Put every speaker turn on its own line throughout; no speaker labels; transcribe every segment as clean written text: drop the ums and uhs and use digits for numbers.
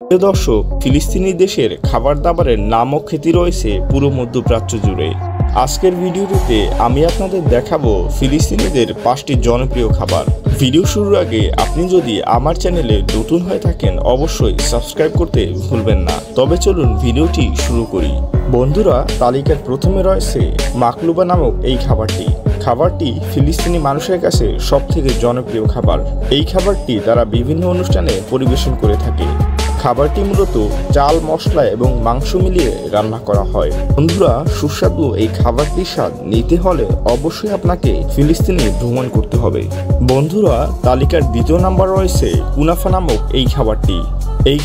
প্রিয় দর্শক, ফিলিস্তিনি দেশের খাবার দাবারের নাম ও খ্যাতি রয়েছে পুরো মধ্যপ্রাচ্য জুড়ে। আজকের ভিডিওটিতে আমি আপনাদের দেখাবো ফিলিস্তিনিদের 5টি জনপ্রিয় খাবার। ভিডিও শুরুর আগে আপনি যদি আমার চ্যানেলে নতুন হয়ে থাকেন অবশ্যই সাবস্ক্রাইব করতে ভুলবেন না। তবে চলুন ভিডিওটি শুরু করি। বন্ধুরা, তালিকার প্রথমে রয়েছে মাকলুবা নামক এই খাবারটি ফিলিস্তিনি মানুষের কাছে সবথেকে জনপ্রিয় খাবার। এই খাবারটি তারা বিভিন্ন অনুষ্ঠানে পরিবেশন করে থাকে। খাবারটি মূলত চাল, মশলা এবং মাংস মিলিয়ে রান্না করা হয়। বন্ধুরা, সুস্বাদু এই খাবারটির স্বাদ নিতে হলে অবশ্যই আপনাকে ফিলিস্তিনে ভ্রমণ করতে হবে। বন্ধুরা, তালিকার দ্বিতীয় নাম্বার রয়েছে কুনাফা নামক এই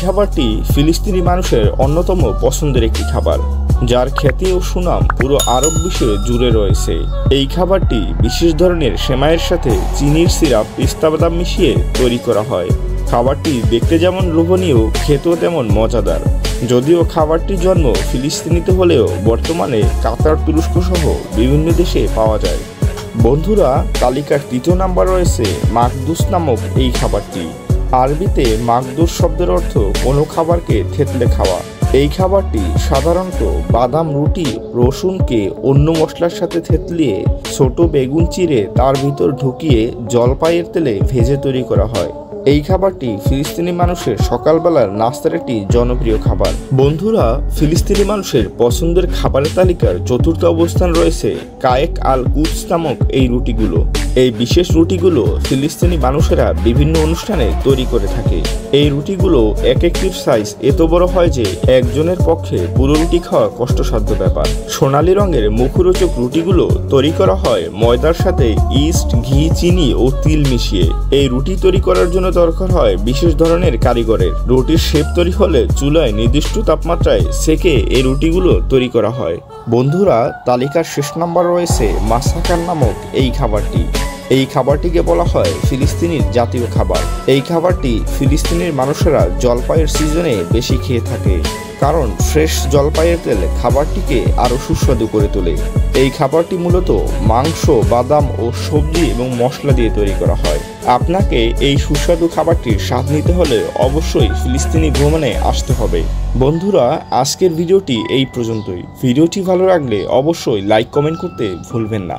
খাবারটি ফিলিস্তিনি মানুষের অন্যতম পছন্দের একটি খাবার, যার খ্যাতি ও সুনাম পুরো আরব বিশ্বে জুড়ে রয়েছে। এই খাবারটি বিশেষ ধরনের সেমাইয়ের সাথে চিনির সিরাপ, পিস্তা বাদাম মিশিয়ে তৈরি করা হয়। খাবারটি দেখতে যেমন লোভনীয়, খেতেও তেমন মজাদার। যদিও খাবারটির জন্ম ফিলিস্তিনিতে হলেও বর্তমানে কাতার, তুরস্ক সহ বিভিন্ন দেশে পাওয়া যায়। বন্ধুরা, তালিকার তৃতীয় নাম্বার রয়েছে মাকদুস নামক এই খাবারটি। আরবিতে মাকদুস শব্দের অর্থ কোনো খাবারকে থেতলে খাওয়া। এই খাবারটি সাধারণত বাদাম, রুটি, রসুনকে অন্য মশলার সাথে থেতলিয়ে ছোট বেগুন চিড়ে তার ভিতর ঢুকিয়ে জলপাইয়ের তেলে ভেজে তৈরি করা হয়। এই খাবারটি ফিলিস্তিনি মানুষের সকালবেলার নাস্তার একটি জনপ্রিয় খাবার। বন্ধুরা, ফিলিস্তিনি মানুষের পছন্দের খাবারের তালিকার চতুর্থ অবস্থান রয়েছে কায়েক আল কুদস নামক এই রুটিগুলো। এই বিশেষ রুটিগুলো ফিলিস্তিনি মানুষেরা বিভিন্ন অনুষ্ঠানে তৈরি করে থাকে। এই রুটিগুলো এক একটির সাইজ এত বড় হয় যে একজনের পক্ষে পুরো রুটি খাওয়া কষ্টসাধ্য ব্যাপার। সোনালী রঙের মুখরোচক রুটিগুলো তৈরি করা হয় ময়দার সাথে ইস্ট, ঘি, চিনি ও তিল মিশিয়ে। এই রুটি তৈরি করার জন্য দরকার হয় বিশেষ ধরনের কারিগরের। রুটির শেপ তৈরি হলে চুলায় নির্দিষ্ট তাপমাত্রায় সেকে এই রুটিগুলো তৈরি করা হয়। বন্ধুরা, তালিকার শেষ নাম্বার রয়েছে মাসাকান নামক এই খাবারটিকে বলা হয় ফিলিস্তিনির জাতীয় খাবার। এই খাবারটি ফিলিস্তিনির মানুষেরা জলপাইয়ের সিজনে বেশি খেয়ে থাকে, কারণ ফ্রেশ জলপাইয়ের তেল খাবারটিকে আরও সুস্বাদু করে তোলে। এই খাবারটি মূলত মাংস, বাদাম ও সবজি এবং মশলা দিয়ে তৈরি করা হয়। আপনাকে এই সুস্বাদু খাবারটির স্বাদ নিতে হলে অবশ্যই ফিলিস্তিনি ভ্রমণে আসতে হবে। বন্ধুরা, আজকের ভিডিওটি এই পর্যন্তই। ভিডিওটি ভালো লাগলে অবশ্যই লাইক, কমেন্ট করতে ভুলবেন না।